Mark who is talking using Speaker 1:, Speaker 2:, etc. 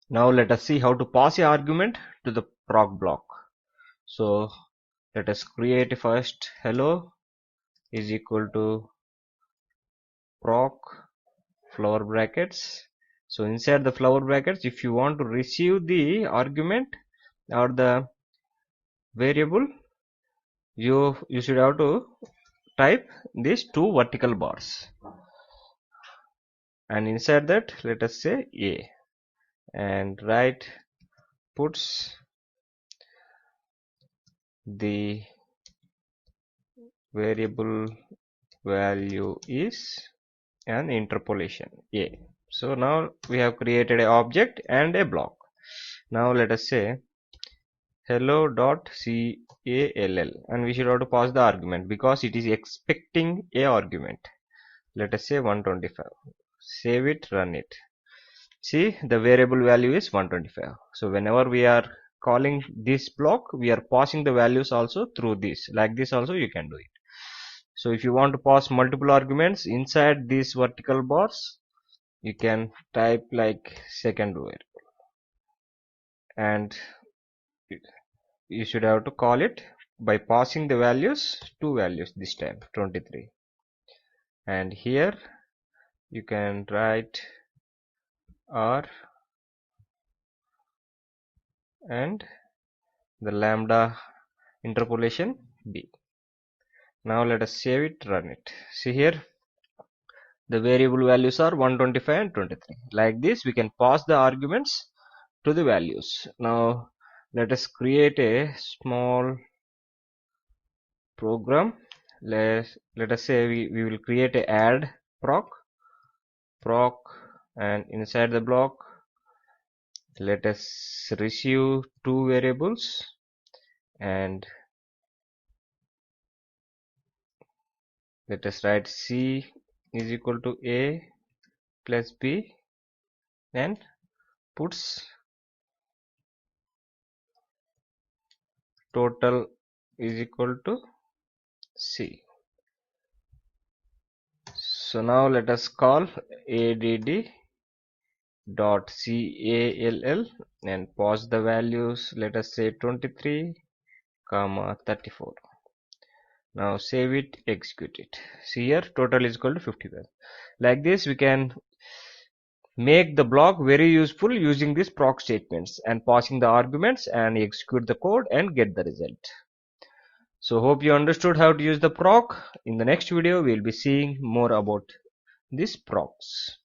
Speaker 1: Now let us see how to pass a argument to the proc block. So let us create first hello is equal to proc flower brackets. So inside the flower brackets, if you want to receive the argument or the variable, you should have to type these two vertical bars, and inside that let us say a, and write puts the variable value is an interpolation a. So now we have created an object and a block. Now let us say hello dot call, and we should have to pass the argument because it is expecting a argument. Let us say 125. Save it, run it. See, the variable value is 125. So whenever we are calling this block, we are passing the values also through this. Like this also you can do it. So if you want to pass multiple arguments inside these vertical bars, you can type like second variable, and you should have to call it by passing the values, two values this time, 23. And here you can write R and the lambda interpolation B. Now let us save it, run it. See here, the variable values are 125 and 23. Like this we can pass the arguments to the values. Now let us create a small program. Let us say we will create a add proc, and inside the block let us receive two variables, and let us write C is equal to A plus B, and puts total is equal to C. So now let us call add dot call and pass the values. Let us say 23 comma 34. Now save it, execute it. See here, total is equal to 55. Like this we can make the block very useful using these proc statements and passing the arguments and execute the code and get the result. So hope you understood how to use the proc. In the next video we will be seeing more about these procs.